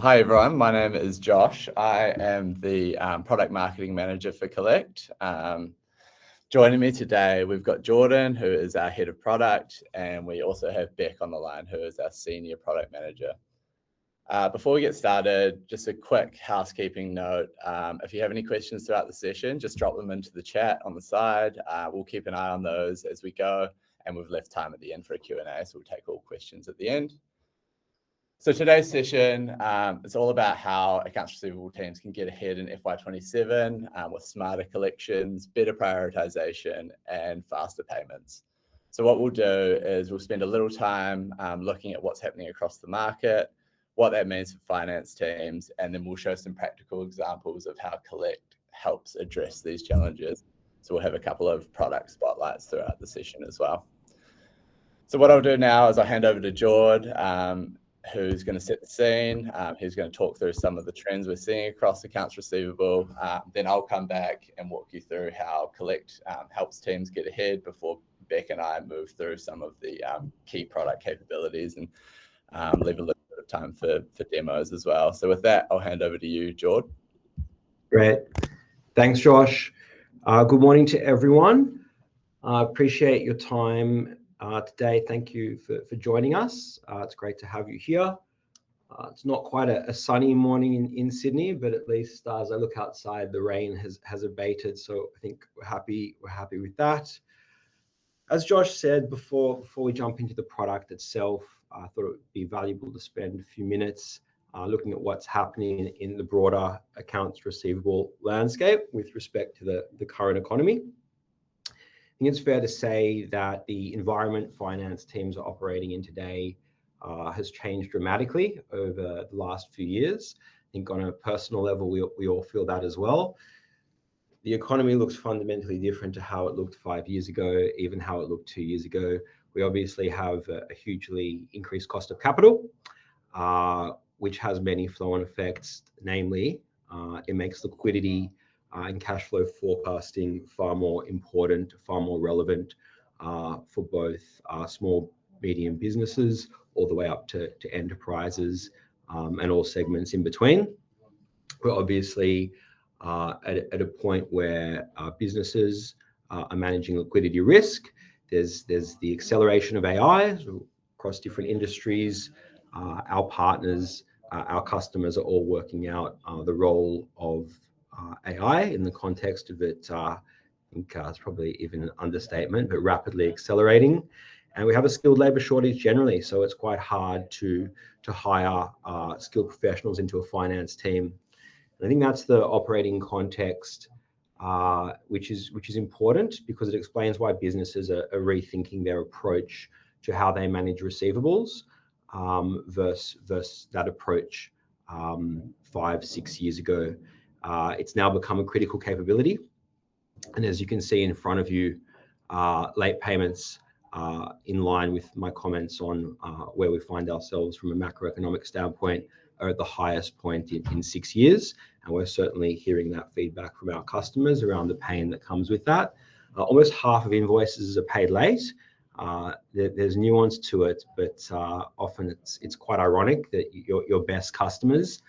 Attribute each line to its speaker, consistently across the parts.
Speaker 1: Hi everyone, my name is Josh. I am the product marketing manager for Collect. Joining me today, we've got Jordan, who is our head of product, and we also have Beck on the line, who is our senior product manager. Before we get started, just a quick housekeeping note. If you have any questions throughout the session, just drop them into the chat on the side. We'll keep an eye on those as we go, and we've left time at the end for a Q&A, so we'll take all questions at the end. So today's session is all about how accounts receivable teams can get ahead in FY27 with smarter collections, better prioritization, and faster payments. So what we'll do is we'll spend a little time looking at what's happening across the market, what that means for finance teams, and then we'll show some practical examples of how Collect helps address these challenges. So we'll have a couple of product spotlights throughout the session as well. So what I'll do now is I'll hand over to Jord, who's going to set the scene. He's going to talk through some of the trends we're seeing across accounts receivable. Then I'll come back and walk you through how Collect helps teams get ahead before Beck and I move through some of the key product capabilities and leave a little bit of time for demos as well. So with that, I'll hand over to you, Jord.
Speaker 2: Great. Thanks, Josh. Good morning to everyone. I appreciate your time today. Thank you for joining us. It's great to have you here. It's not quite a sunny morning in Sydney, but at least as I look outside, the rain has abated. So I think we're happy with that. As Josh said before we jump into the product itself, I thought it would be valuable to spend a few minutes looking at what's happening in the broader accounts receivable landscape with respect to the current economy. I think it's fair to say that the environment finance teams are operating in today has changed dramatically over the last few years. I think on a personal level, we all feel that as well. The economy looks fundamentally different to how it looked 5 years ago, even how it looked 2 years ago. We obviously have a hugely increased cost of capital, which has many flow-on effects. Namely, it makes liquidity and cash flow forecasting far more important, far more relevant for both small, medium businesses all the way up to enterprises and all segments in between. We're obviously at a point where businesses are managing liquidity risk. There's the acceleration of AI across different industries. Our partners, our customers are all working out the role of AI in the context of it. I think it's probably even an understatement, but rapidly accelerating. And we have a skilled labor shortage generally, so it's quite hard to hire skilled professionals into a finance team. And I think that's the operating context, which is important because it explains why businesses are rethinking their approach to how they manage receivables versus that approach 5-6 years ago. It's now become a critical capability. And as you can see in front of you, late payments in line with my comments on where we find ourselves from a macroeconomic standpoint are at the highest point in 6 years. And we're certainly hearing that feedback from our customers around the pain that comes with that. Almost half of invoices are paid late. There's nuance to it, but often it's quite ironic that your best customers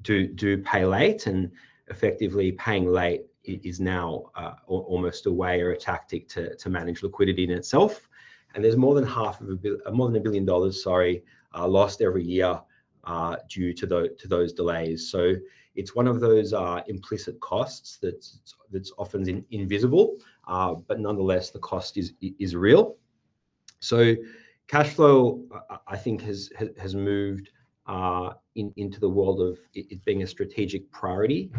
Speaker 2: do pay late, and effectively paying late is now almost a way or a tactic to manage liquidity in itself. And there's more than $1 billion, lost every year due to those delays. So it's one of those implicit costs that's often invisible, but nonetheless the cost is real. So cash flow, I think, has moved into the world of it being a strategic priority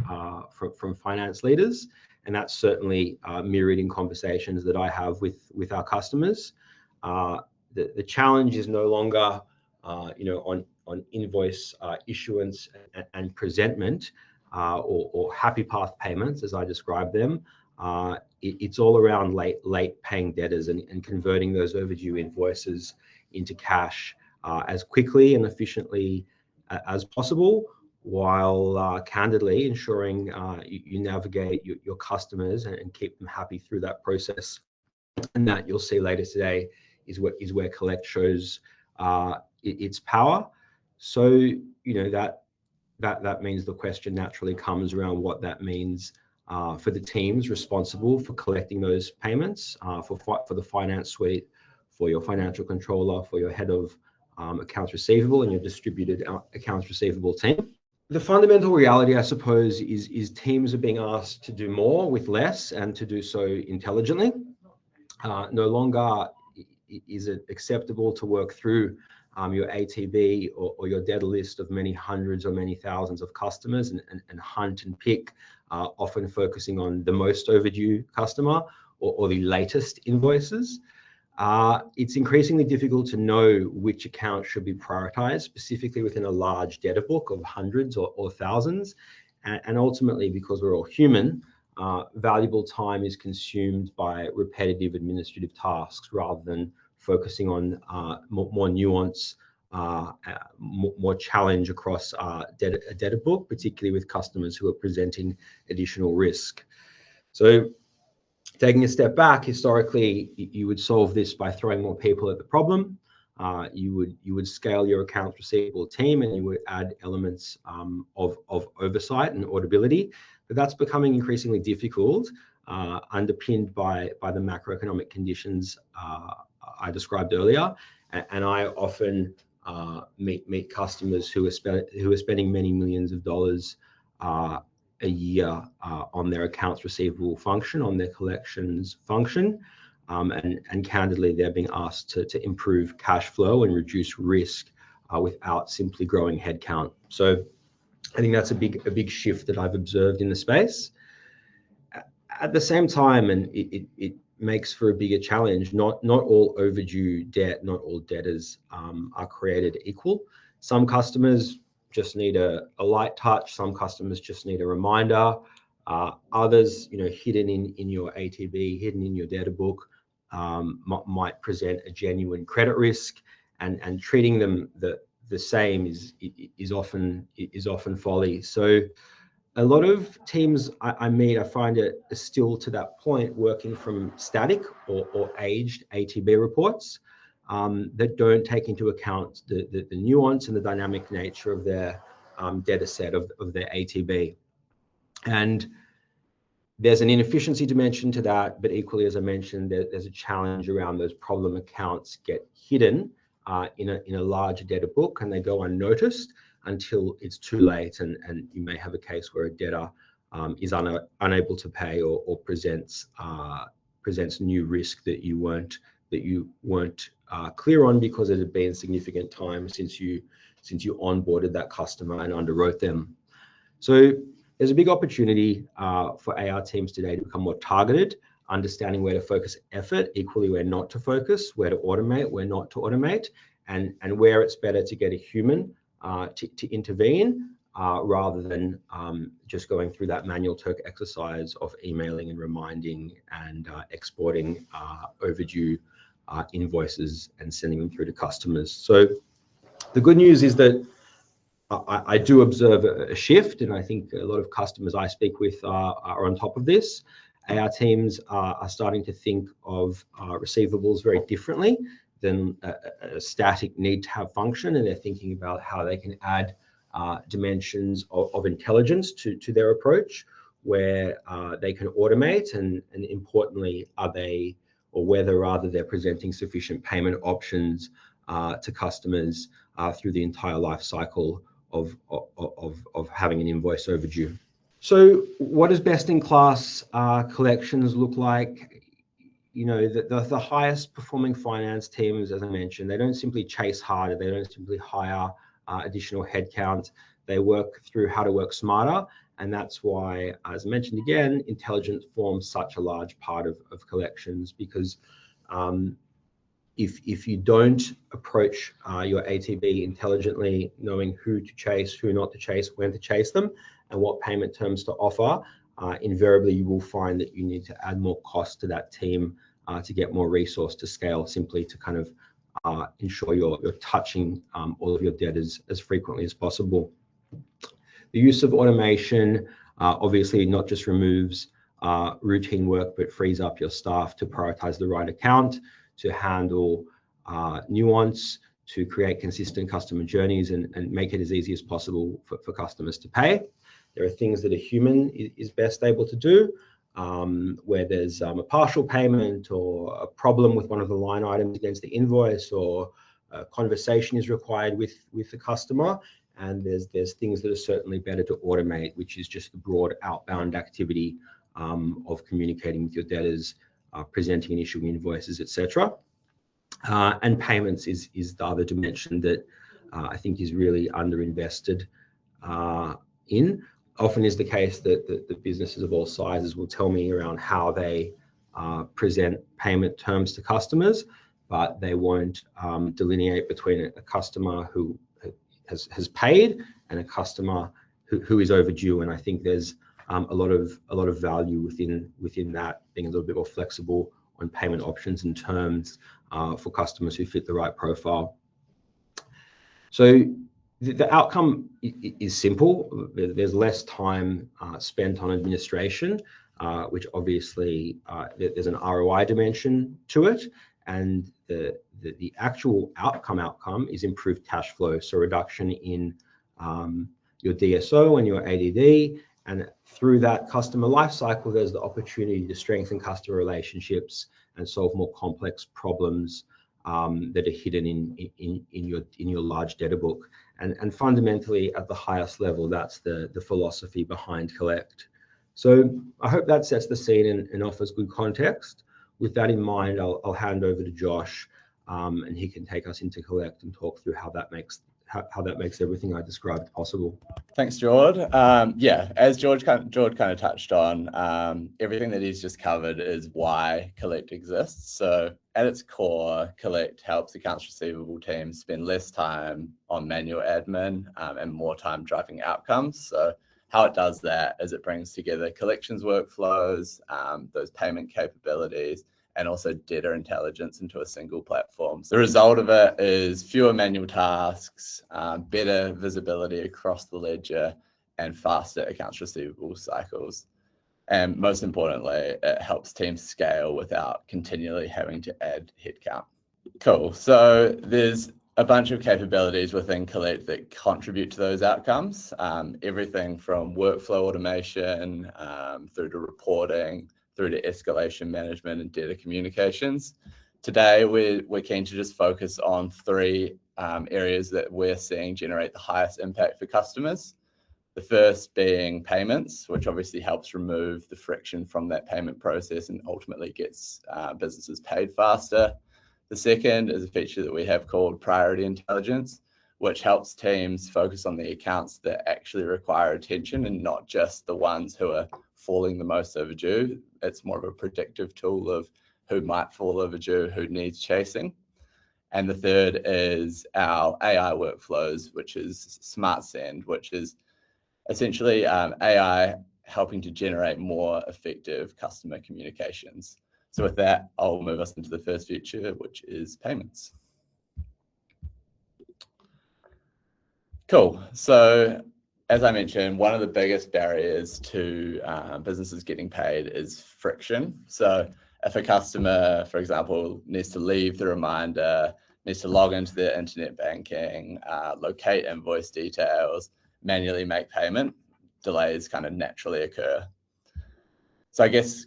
Speaker 2: from finance leaders, and that's certainly mirrored in conversations that I have with our customers. The challenge is no longer, on invoice issuance and presentment or happy path payments, as I describe them. It's all around late paying debtors and converting those overdue invoices into cash as quickly and efficiently as possible, while candidly ensuring you navigate your customers and keep them happy through that process. And that you'll see later today is where Collect shows its power. So, that means the question naturally comes around what that means for the teams responsible for collecting those payments, for the finance suite, for your financial controller, for your head of accounts receivable and your distributed accounts receivable team. The fundamental reality, I suppose, is teams are being asked to do more with less and to do so intelligently. No longer is it acceptable to work through your ATB or your debtor list of many hundreds or many thousands of customers and hunt and pick, often focusing on the most overdue customer or the latest invoices. It's increasingly difficult to know which account should be prioritized, specifically within a large debtor book of hundreds or thousands. And ultimately, because we're all human, valuable time is consumed by repetitive administrative tasks rather than focusing on more nuance, more challenge across a debtor book, particularly with customers who are presenting additional risk. So taking a step back, historically, you would solve this by throwing more people at the problem. You would scale your accounts receivable team, and you would add elements of oversight and auditability. But that's becoming increasingly difficult, underpinned by the macroeconomic conditions I described earlier. And I often meet customers who are spending many millions of dollars a year on their accounts receivable function, on their collections function. And candidly, they're being asked to improve cash flow and reduce risk without simply growing headcount. So I think that's a big shift that I've observed in the space. At the same time, and it makes for a bigger challenge, not all overdue debt, not all debtors are created equal. Some customers just need a light touch. Some customers just need a reminder. Others, hidden in your ATB, hidden in your debtor book, might present a genuine credit risk, and treating them the same is often folly. So a lot of teams I meet, I find it still to that point working from static or aged ATB reports that don't take into account the nuance and the dynamic nature of their data set of their ATB. And there's an inefficiency dimension to that, but equally, as I mentioned, there's a challenge around those problem accounts get hidden in a large debtor book, and they go unnoticed until it's too late, and you may have a case where a debtor is unable to pay or presents new risk that you weren't clear on because it had been significant time since you onboarded that customer and underwrote them. So there's a big opportunity for AR teams today to become more targeted, understanding where to focus effort, equally where not to focus, where to automate, where not to automate, and where it's better to get a human to intervene rather than just going through that manual Turk exercise of emailing and reminding and exporting overdue invoices and sending them through to customers. So the good news is that I do observe a shift, and I think a lot of customers I speak with are on top of this. AR teams are starting to think of receivables very differently than a static need to have function, and they're thinking about how they can add dimensions of intelligence to their approach, where they can automate and importantly, whether rather they're presenting sufficient payment options to customers through the entire life cycle of having an invoice overdue. So what does best-in-class collections look like? The highest performing finance teams, as I mentioned, they don't simply chase harder. They don't simply hire additional headcount. They work through how to work smarter. And that's why, as I mentioned again, intelligence forms such a large part of collections, because if you don't approach your ATB intelligently, knowing who to chase, who not to chase, when to chase them, and what payment terms to offer, invariably you will find that you need to add more cost to that team to get more resource to scale, simply to kind of ensure you're touching all of your debtors as frequently as possible. The use of automation obviously not just removes routine work, but frees up your staff to prioritize the right account, to handle nuance, to create consistent customer journeys and make it as easy as possible for customers to pay. There are things that a human is best able to do, where there's a partial payment or a problem with one of the line items against the invoice, or a conversation is required with the customer. And there's things that are certainly better to automate, which is just the broad outbound activity of communicating with your debtors, presenting and issuing invoices, etc. And payments is the other dimension that I think is really underinvested in. Often is the case that the businesses of all sizes will tell me around how they present payment terms to customers, but they won't delineate between a customer who has paid and a customer who is overdue. And I think there's a lot of value within that, being a little bit more flexible on payment options and terms for customers who fit the right profile. So the outcome is simple. There's less time spent on administration, which obviously there's an ROI dimension to it, and the actual outcome is improved cash flow, so reduction in your DSO and your ADD, and through that customer life cycle, there's the opportunity to strengthen customer relationships and solve more complex problems that are hidden in your large debtor book. And fundamentally, at the highest level, that's the philosophy behind Collect. So I hope that sets the scene and offers good context. With that in mind, I'll hand over to Josh, and he can take us into Collect and talk through how that makes everything I described possible.
Speaker 1: Thanks, George. Yeah, as George kind of touched on, everything that he's just covered is why Collect exists. So at its core, Collect helps accounts receivable teams spend less time on manual admin and more time driving outcomes. So how it does that is it brings together collections workflows, those payment capabilities, and also data intelligence into a single platform. So the result of it is fewer manual tasks, better visibility across the ledger, and faster accounts receivable cycles. And most importantly, it helps teams scale without continually having to add headcount. Cool. So there's a bunch of capabilities within Collect that contribute to those outcomes. Everything from workflow automation through to reporting, through to escalation management and data communications. Today, we're keen to just focus on three areas that we're seeing generate the highest impact for customers. The first being payments, which obviously helps remove the friction from that payment process and ultimately gets businesses paid faster. The second is a feature that we have called priority intelligence, which helps teams focus on the accounts that actually require attention and not just the ones who are falling the most overdue. It's more of a predictive tool of who might fall overdue, who needs chasing. And the third is our AI workflows, which is Smart Send, which is essentially AI helping to generate more effective customer communications. So with that, I'll move us into the first feature, which is payments. Cool. So as I mentioned, one of the biggest barriers to businesses getting paid is friction. So if a customer, for example, needs to leave the reminder, needs to log into their internet banking, locate invoice details, manually make payment, delays kind of naturally occur. So I guess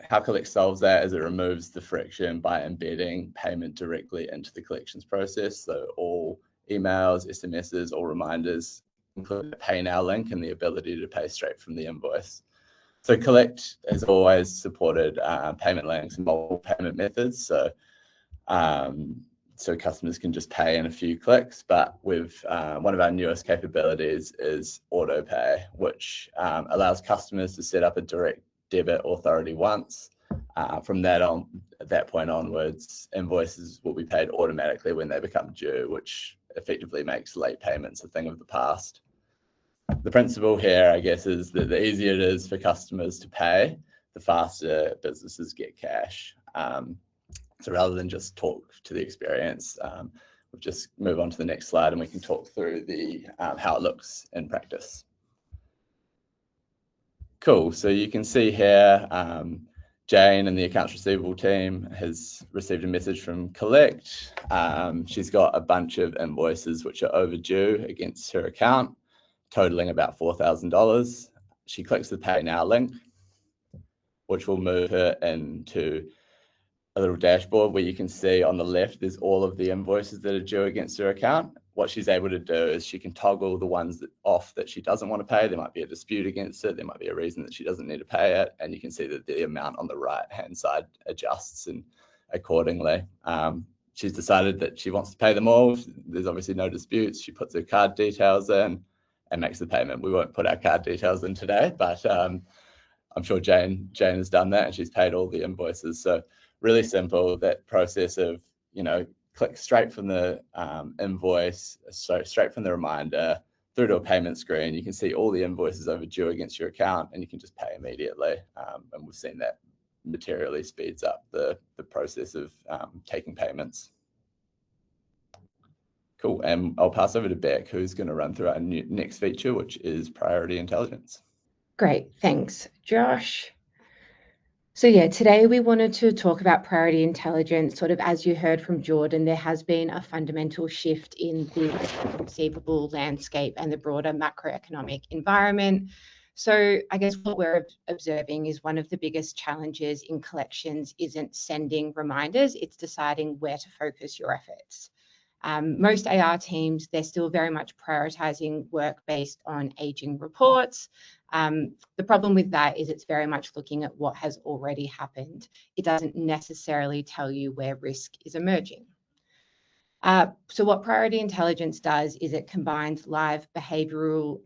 Speaker 1: how Collect solves that is it removes the friction by embedding payment directly into the collections process. So all emails, SMSs, all reminders include a pay now link and the ability to pay straight from the invoice. So Collect has always supported payment links and multiple payment methods. So customers can just pay in a few clicks, but with one of our newest capabilities is AutoPay, which allows customers to set up a direct debit authority once. From that point onwards, invoices will be paid automatically when they become due, which effectively makes late payments a thing of the past. The principle here, I guess, is that the easier it is for customers to pay, the faster businesses get cash. So rather than just talk to the experience, we'll just move on to the next slide and we can talk through how it looks in practice. Cool. So you can see here, Jane and the accounts receivable team has received a message from Collect. She's got a bunch of invoices which are overdue against her account, totaling about $4,000. She clicks the Pay Now link, which will move her into a little dashboard where you can see on the left, there's all of the invoices that are due against her account. What she's able to do is she can toggle the ones off that she doesn't want to pay. There might be a dispute against it. There might be a reason that she doesn't need to pay it. And you can see that the amount on the right-hand side adjusts and accordingly. She's decided that she wants to pay them all. There's obviously no disputes. She puts her card details in and makes the payment. We won't put our card details in today, but I'm sure Jane has done that and she's paid all the invoices. So really simple, that process of, click straight from the invoice, so straight from the reminder through to a payment screen. You can see all the invoices overdue against your account and you can just pay immediately. And we've seen that materially speeds up the process of taking payments. Cool, and I'll pass over to Beck, who's going to run through our next feature, which is priority intelligence.
Speaker 3: Great, thanks, Josh. So yeah, today we wanted to talk about priority intelligence. Sort of as you heard from Jordan, there has been a fundamental shift in the receivable landscape and the broader macroeconomic environment. So I guess what we're observing is one of the biggest challenges in collections isn't sending reminders, it's deciding where to focus your efforts. Most AR teams, they're still very much prioritizing work based on aging reports. The problem with that is it's very much looking at what has already happened. It doesn't necessarily tell you where risk is emerging. So what priority intelligence does is it combines live behavioral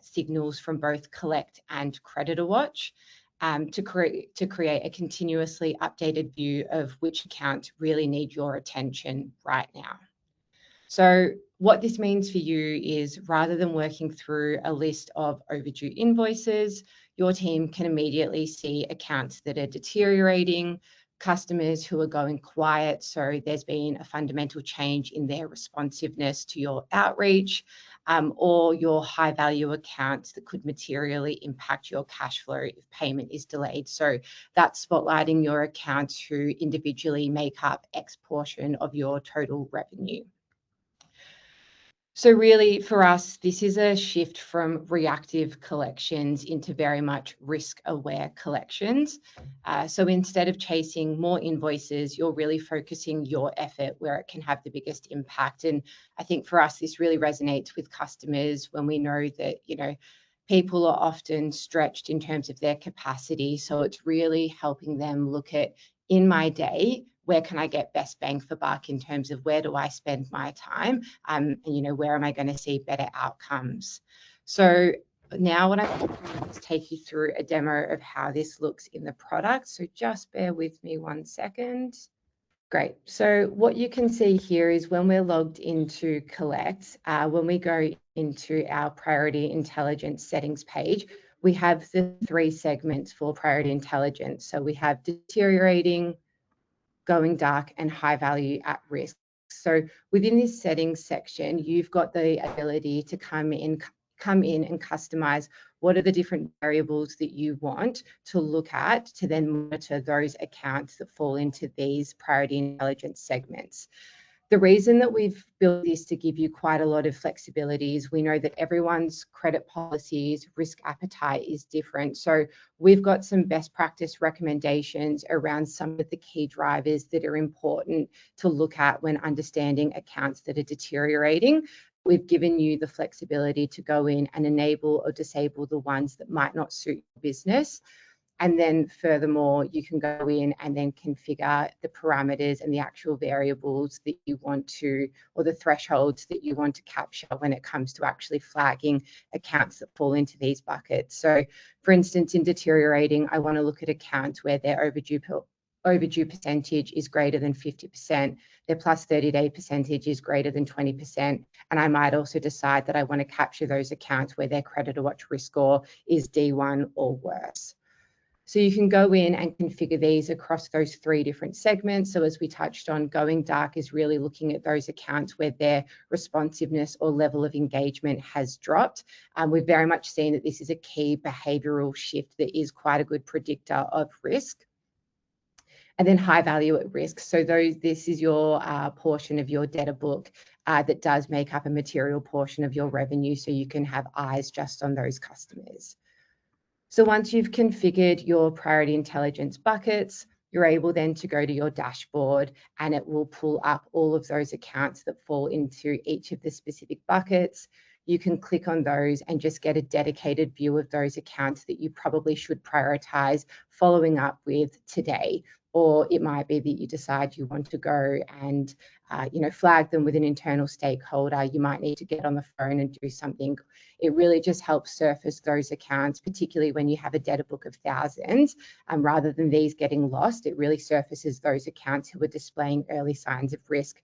Speaker 3: signals from both Collect and Creditor Watch to create a continuously updated view of which accounts really need your attention right now. So what this means for you is rather than working through a list of overdue invoices, your team can immediately see accounts that are deteriorating, customers who are going quiet, so there's been a fundamental change in their responsiveness to your outreach, or your high value accounts that could materially impact your cash flow if payment is delayed. So that's spotlighting your accounts who individually make up X portion of your total revenue. So really for us, this is a shift from reactive collections into very much risk-aware collections. So instead of chasing more invoices, you're really focusing your effort where it can have the biggest impact. And I think for us, this really resonates with customers when we know that, people are often stretched in terms of their capacity. So it's really helping them look at, in my day, where can I get best bang for buck in terms of where do I spend my time, and where am I going to see better outcomes. So now what I'm going to do is take you through a demo of how this looks in the product. So just bear with me 1 second. Great. So what you can see here is when we're logged into Collect, when we go into our priority intelligence settings page, we have the 3 segments for priority intelligence. So we have deteriorating, going dark, and high value at risk. So within this settings section, you've got the ability to come in and customize what are the different variables that you want to look at to then monitor those accounts that fall into these priority intelligence segments. The reason that we've built this to give you quite a lot of flexibility is we know that everyone's credit policies, risk appetite is different. So we've got some best practice recommendations around some of the key drivers that are important to look at when understanding accounts that are deteriorating. We've given you the flexibility to go in and enable or disable the ones that might not suit your business. And then furthermore, you can go in and then configure the parameters and the actual variables that you want to, or the thresholds that you want to capture when it comes to actually flagging accounts that fall into these buckets. So for instance, in deteriorating, I want to look at accounts where their overdue percentage is greater than 50%, their plus 30-day percentage is greater than 20%. And I might also decide that I want to capture those accounts where their creditor watch risk score is D1 or worse. So you can go in and configure these across those 3 different segments. So as we touched on, going dark is really looking at those accounts where their responsiveness or level of engagement has dropped. We've very much seen that this is a key behavioural shift that is quite a good predictor of risk. And then high value at risk. So this is your portion of your debtor book that does make up a material portion of your revenue, so you can have eyes just on those customers. So once you've configured your priority intelligence buckets, you're able then to go to your dashboard, and it will pull up all of those accounts that fall into each of the specific buckets. You can click on those and just get a dedicated view of those accounts that you probably should prioritize following up with today. Or it might be that you decide you want to go and flag them with an internal stakeholder. You might need to get on the phone and do something. It really just helps surface those accounts, particularly when you have a debtor book of thousands. Rather than these getting lost, it really surfaces those accounts who are displaying early signs of risk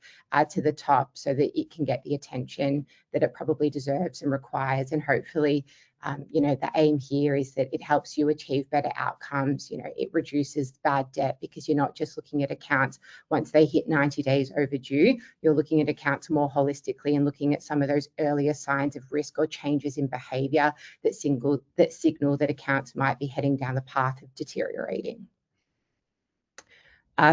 Speaker 3: to the top, so that it can get the attention that it probably deserves and requires. And hopefully, the aim here is that it helps you achieve better outcomes. It reduces bad debt, because you're not just looking at accounts once they hit 90 days overdue. You're looking at accounts more holistically and looking at some of those earlier signs of risk or changes in behaviour that signal that accounts might be heading down the path of deteriorating.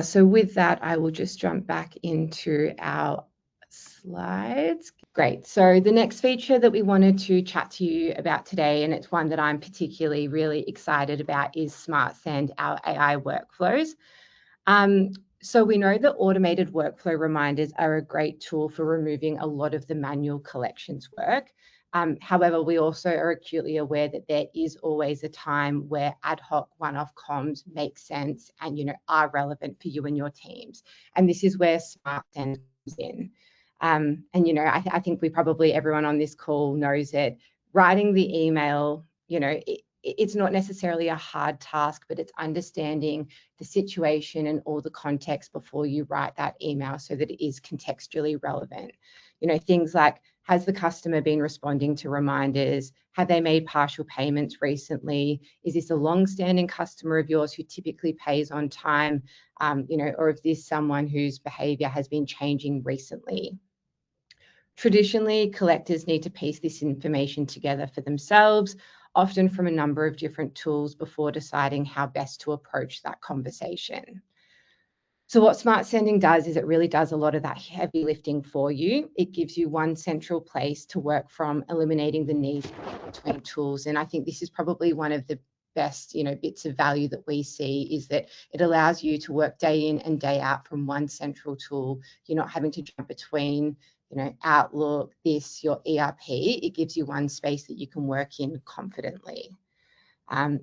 Speaker 3: So with that, I will just jump back into our slides. Great. So the next feature that we wanted to chat to you about today, and it's one that I'm particularly really excited about, is Smart Send, our AI workflows. So we know that automated workflow reminders are a great tool for removing a lot of the manual collections work. However, we also are acutely aware that there is always a time where ad hoc one-off comms make sense and are relevant for you and your teams. And this is where Smart Send comes in. I think everyone on this call knows that writing the email, it's not necessarily a hard task, but it's understanding the situation and all the context before you write that email so that it is contextually relevant. Things like, has the customer been responding to reminders? Have they made partial payments recently? Is this a long-standing customer of yours who typically pays on time? Or is this someone whose behavior has been changing recently? Traditionally, collectors need to piece this information together for themselves, often from a number of different tools, before deciding how best to approach that conversation. So what Smart Sending does is it really does a lot of that heavy lifting for you. It gives you one central place to work from, eliminating the need between tools. And I think this is probably one of the best, bits of value that we see, is that it allows you to work day in and day out from one central tool. You're not having to jump between, Outlook, your ERP. It gives you one space that you can work in confidently.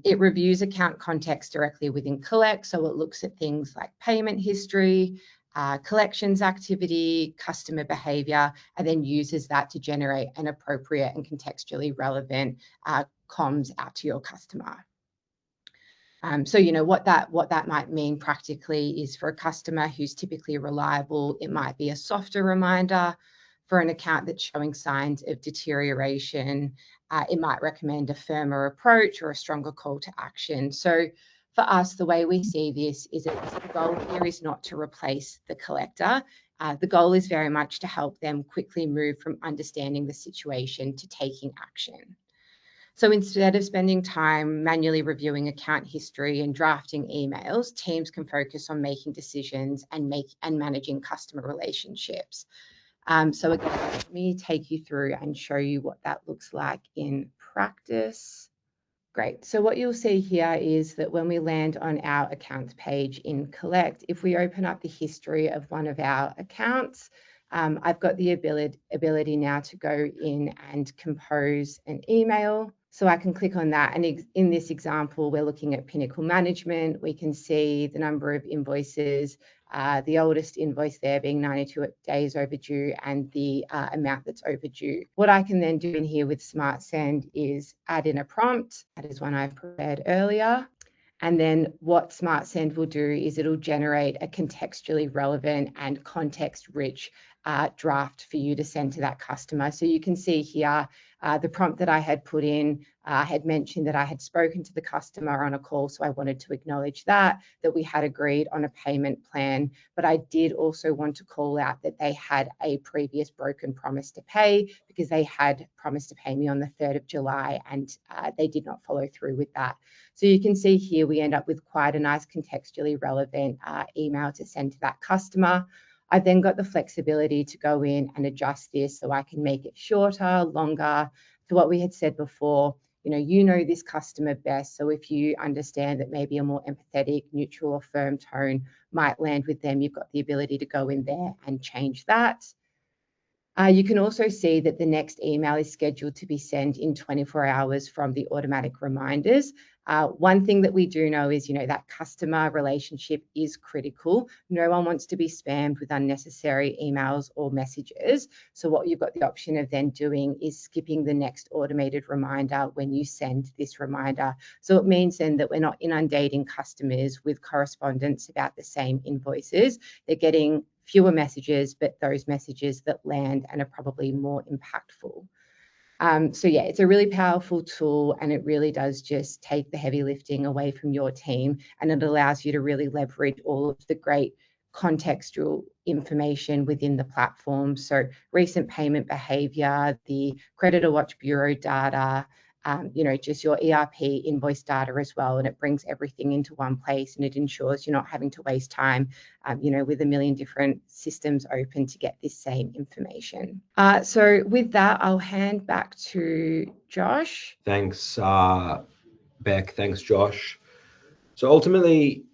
Speaker 3: It reviews account context directly within Collect, so it looks at things like payment history, collections activity, customer behaviour, and then uses that to generate an appropriate and contextually relevant comms out to your customer. So what that might mean practically is, for a customer who's typically reliable, it might be a softer reminder. For an account that's showing signs of deterioration, it might recommend a firmer approach or a stronger call to action. So for us, the way we see this is that the goal here is not to replace the collector. The goal is very much to help them quickly move from understanding the situation to taking action. So instead of spending time manually reviewing account history and drafting emails, teams can focus on making decisions and managing customer relationships. So again, let me take you through and show you what that looks like in practice. Great. So what you'll see here is that when we land on our accounts page in Collect, if we open up the history of one of our accounts, I've got the ability now to go in and compose an email. So I can click on that. And in this example, we're looking at Pinnacle Management. We can see the number of invoices, the oldest invoice there being 92 days overdue, and the amount that's overdue. What I can then do in here with Smart Send is add in a prompt. That is one I've prepared earlier. And then what Smart Send will do is it'll generate a contextually relevant and context-rich draft for you to send to that customer. So you can see here, The prompt that I had put in, I had mentioned that I had spoken to the customer on a call, so I wanted to acknowledge that we had agreed on a payment plan, but I did also want to call out that they had a previous broken promise to pay, because they had promised to pay me on the 3rd of July and they did not follow through with that. So you can see here we end up with quite a nice contextually relevant email to send to that customer. I then got the flexibility to go in and adjust this so I can make it shorter, longer. To what we had said before, you know this customer best. So if you understand that maybe a more empathetic, neutral or firm tone might land with them, you've got the ability to go in there and change that. You can also see that the next email is scheduled to be sent in 24 hours from the automatic reminders. One thing that we do know is, that customer relationship is critical. No one wants to be spammed with unnecessary emails or messages. So what you've got the option of then doing is skipping the next automated reminder when you send this reminder. So it means then that we're not inundating customers with correspondence about the same invoices. They're getting fewer messages, but those messages that land and are probably more impactful. So yeah, it's a really powerful tool, and it really does just take the heavy lifting away from your team, and it allows you to really leverage all of the great contextual information within the platform. So recent payment behavior, the creditor watch bureau data, just your ERP invoice data as well. And it brings everything into one place, and it ensures you're not having to waste time, with a million different systems open to get this same information. So with that, I'll hand back to Josh.
Speaker 2: Thanks, Beck. Thanks, Josh. So ultimately,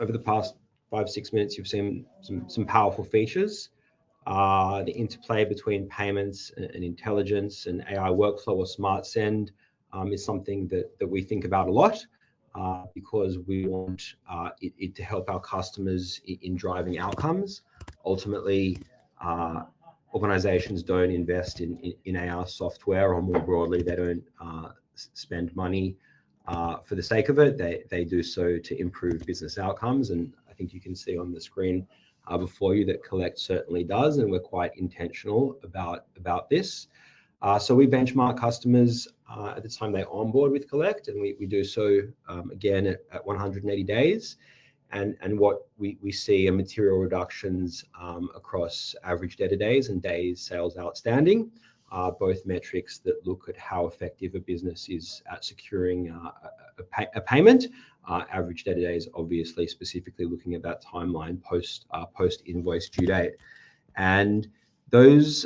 Speaker 2: over the past 5-6 minutes, you've seen some powerful features. The interplay between payments and intelligence and AI workflow or smart send is something that we think about a lot, because we want it to help our customers in driving outcomes. Ultimately, organizations don't invest in AR software, or more broadly, they don't spend money for the sake of it. They do so to improve business outcomes. And I think you can see on the screen before you that Collect certainly does, and we're quite intentional about this. So we benchmark customers at the time they onboard with Collect, and we do so again at 180 days. And what we see are material reductions across average debtor days and days sales outstanding, both metrics that look at how effective a business is at securing a payment. Average debtor days, obviously, specifically looking at that timeline post invoice due date. And those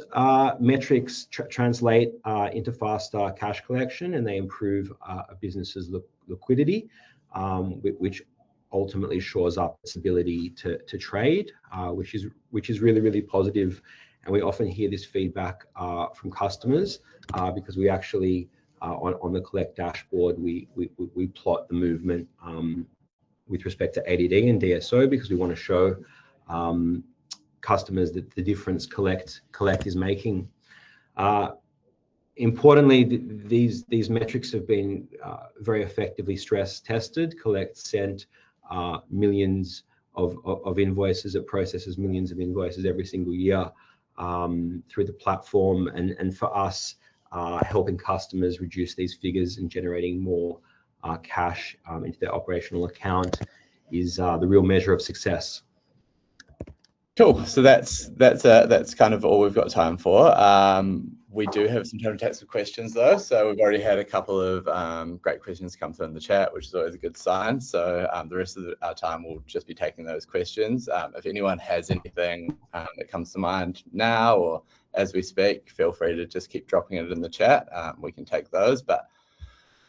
Speaker 2: metrics translate into faster cash collection, and they improve a business's liquidity, which ultimately shores up its ability to trade, which is really, really positive. And we often hear this feedback from customers because we actually on the Collect dashboard we plot the movement with respect to ADD and DSO, because we want to show customers that the difference Collect is making. Importantly, these metrics have been very effectively stress tested. Collect sent millions of invoices. It processes millions of invoices every single year through the platform, and for us, helping customers reduce these figures and generating more cash into their operational account is the real measure of success.
Speaker 1: Cool. So that's kind of all we've got time for. We do have some time to take some questions though. So we've already had a couple of great questions come through in the chat, which is always a good sign. So the rest of our time will just be taking those questions. If anyone has anything that comes to mind now or as we speak, feel free to just keep dropping it in the chat. We can take those, but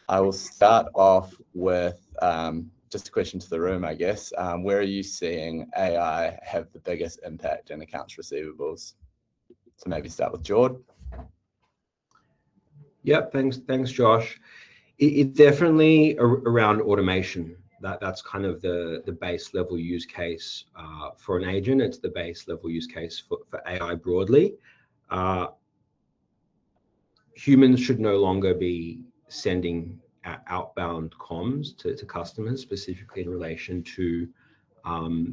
Speaker 1: I will start off with just a question to the room, I guess. Where are you seeing AI have the biggest impact in accounts receivables? So maybe start with Jord.
Speaker 2: Yep, thanks, Josh. It's definitely around automation. That's kind of the base level use case for an agent. It's the base level use case for AI broadly. Humans should no longer be sending outbound comms to customers, specifically in relation to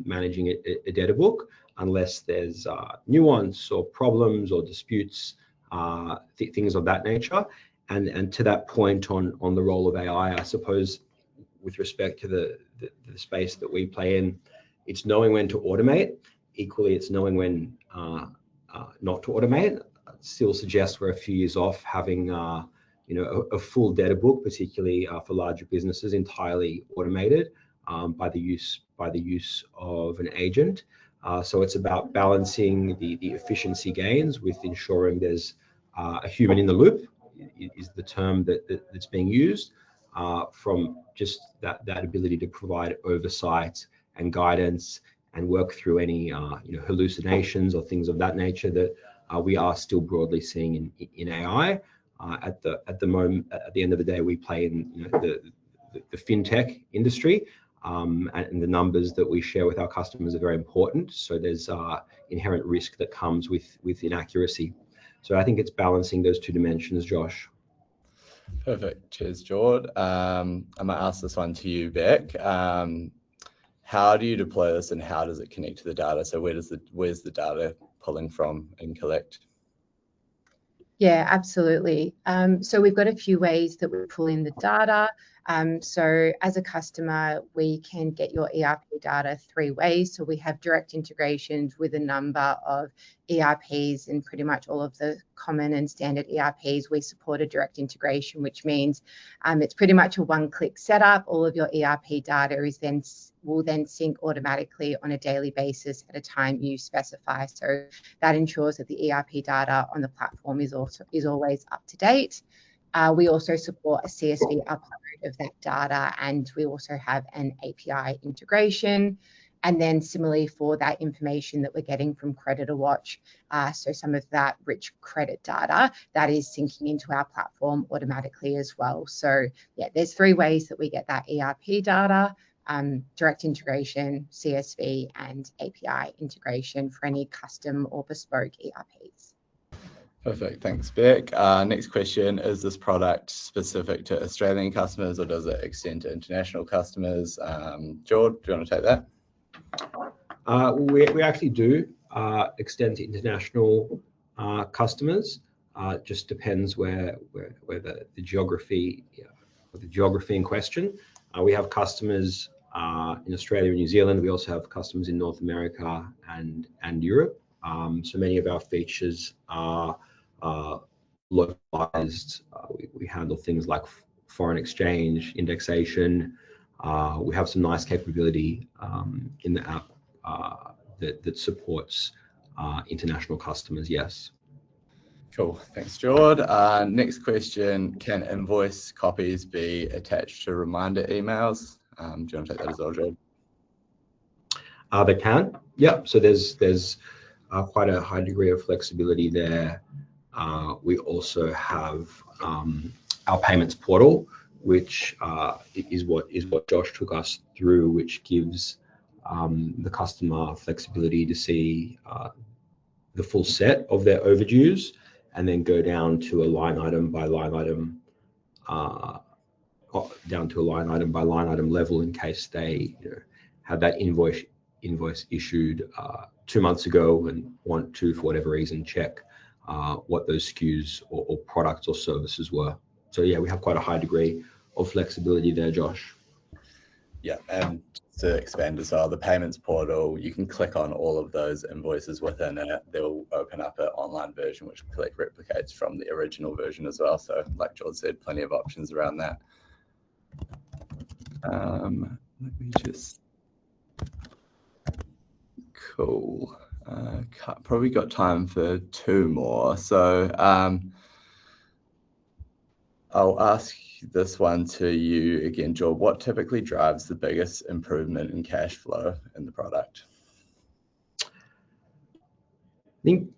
Speaker 2: managing a debtor book, unless there's nuance or problems or disputes things of that nature. And to that point on the role of AI, I suppose, with respect to the space that we play in, it's knowing when to automate. Equally, it's knowing when not to automate. It still suggests we're a few years off having a full data book, particularly for larger businesses, entirely automated by the use of an agent. So it's about balancing the efficiency gains with ensuring there's a human in the loop, is the term that's being used, from just that ability to provide oversight and guidance and work through any hallucinations or things of that nature that we are still broadly seeing in AI. At the moment, at the end of the day, we play in the fintech industry, and the numbers that we share with our customers are very important. So there's inherent risk that comes with inaccuracy. So I think it's balancing those two dimensions, Josh.
Speaker 1: Perfect. Cheers, Jord. I might ask this one to you, Beck. How do you deploy this, and how does it connect to the data? So where's the data pulling from in Collect?
Speaker 3: Yeah, absolutely. So we've got a few ways that we pull in the data. So as a customer, we can get your ERP data 3 ways. So we have direct integrations with a number of ERPs, and pretty much all of the common and standard ERPs, we support a direct integration, which means it's pretty much a one-click setup. All of your ERP data will then sync automatically on a daily basis at a time you specify. So that ensures that the ERP data on the platform is always up to date. We also support a CSV upload of that data, and we also have an API integration. And then similarly for that information that we're getting from Creditor Watch, so some of that rich credit data, that is syncing into our platform automatically as well. So yeah, there's 3 ways that we get that ERP data: direct integration, CSV, and API integration for any custom or bespoke ERPs.
Speaker 1: Perfect. Thanks, Beck. Next question, is this product specific to Australian customers, or does it extend to international customers? Jord, do you want to take that?
Speaker 2: We actually do extend to international customers. Just depends where the geography in question. We have customers in Australia and New Zealand. We also have customers in North America and Europe. So many of our features are localized. We handle things like foreign exchange, indexation. We have some nice capability in the app that supports international customers, yes.
Speaker 1: Cool. Thanks, Jord. Next question, can invoice copies be attached to reminder emails? Do you want to take that as well, Jord?
Speaker 2: They can. Yeah. So there's quite a high degree of flexibility there. We also have our payments portal, which is what Josh took us through, which gives the customer flexibility to see the full set of their overdues, and then go down to a line item by line item, level in case they had that invoice issued 2 months ago and want to, for whatever reason, check what those SKUs or products or services were. So yeah, we have quite a high degree of flexibility there, Josh.
Speaker 1: Yeah, and to expand as well, the payments portal, you can click on all of those invoices within it. They'll open up an online version which Collect replicates from the original version as well. So like George said, plenty of options around that. Let me just... Cool. Probably got time for 2 more. So I'll ask this one to you again, George. What typically drives the biggest improvement in cash flow in the product?
Speaker 2: I think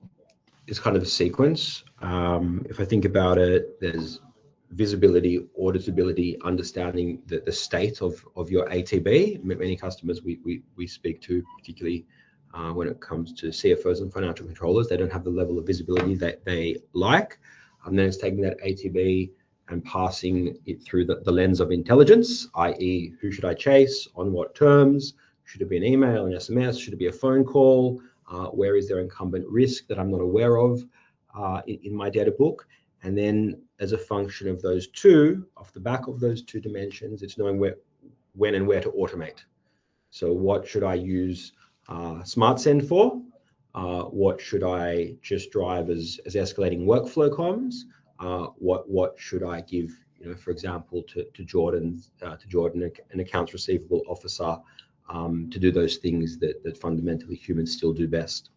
Speaker 2: it's kind of a sequence. If I think about it, there's visibility, auditability, understanding the state of your ATB. Many customers we speak to, particularly when it comes to CFOs and financial controllers, they don't have the level of visibility that they like. And then it's taking that ATB and passing it through the lens of intelligence, i.e. who should I chase, on what terms, should it be an email, an SMS, should it be a phone call, where is there incumbent risk that I'm not aware of? in my data book. And then as a function of those two, off the back of those two dimensions, it's knowing when and where to automate. So what should I use Smart Send for? What should I just drive as escalating workflow comms? What should I give, for example, to Jordan, an accounts receivable officer, to do those things that fundamentally humans still do best.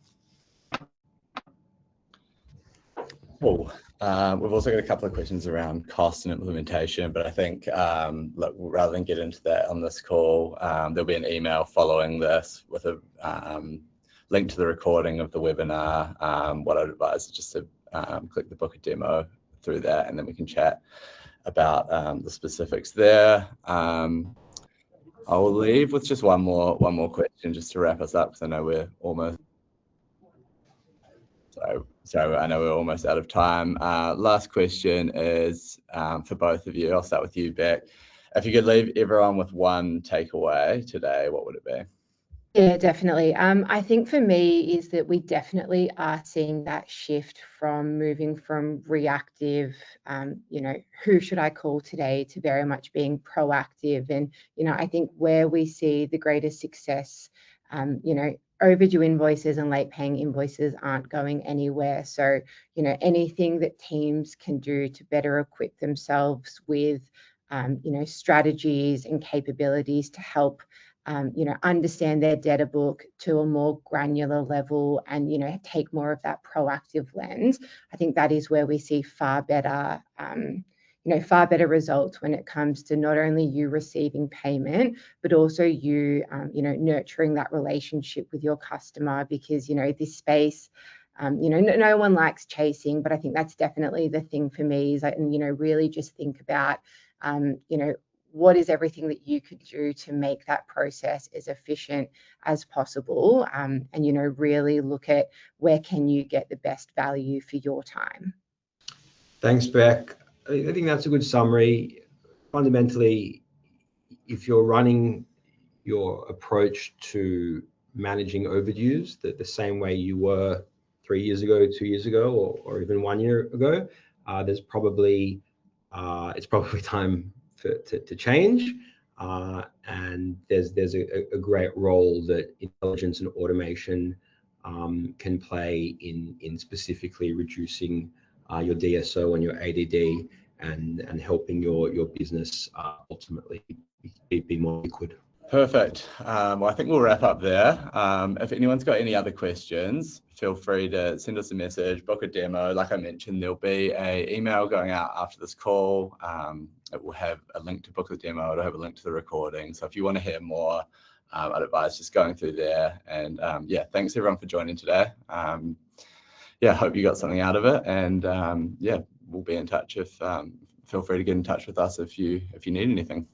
Speaker 1: Cool. We've also got a couple of questions around cost and implementation, but I think look, rather than get into that on this call, there'll be an email following this with a link to the recording of the webinar. What I'd advise is just to click the book a demo through that, and then we can chat about the specifics there. I'll leave with just one more question just to wrap us up, because I know we're almost I know we're almost out of time. Last question is for both of you. I'll start with you, Beck. If you could leave everyone with one takeaway today, what would it be?
Speaker 3: Yeah, definitely. I think for me is that we definitely are seeing that shift from moving from reactive, who should I call today, to very much being proactive. And, I think where we see the greatest success, overdue invoices and late paying invoices aren't going anywhere. So, anything that teams can do to better equip themselves with, strategies and capabilities to help understand their data book to a more granular level and, take more of that proactive lens. I think that is where we see far better results when it comes to not only you receiving payment, but also you, nurturing that relationship with your customer, because, this space, no one likes chasing, but I think that's definitely the thing for me is, really just think about, what is everything that you could do to make that process as efficient as possible, and really look at where can you get the best value for your time.
Speaker 2: Thanks, Beck. I think that's a good summary. Fundamentally, if you're running your approach to managing overdues the same way you were 3 years ago, 2 years ago, or even 1 year ago, it's probably time to change, and there's a great role that intelligence and automation can play in specifically reducing your DSO and your ADD and helping your business ultimately be more liquid.
Speaker 1: Perfect. Well, I think we'll wrap up there. If anyone's got any other questions, feel free to send us a message, book a demo. Like I mentioned, there'll be an email going out after this call. It will have a link to book the demo. It'll have a link to the recording. So if you want to hear more, I'd advise just going through there. And thanks everyone for joining today. Hope you got something out of it. And we'll be in touch. Feel free to get in touch with us if you need anything.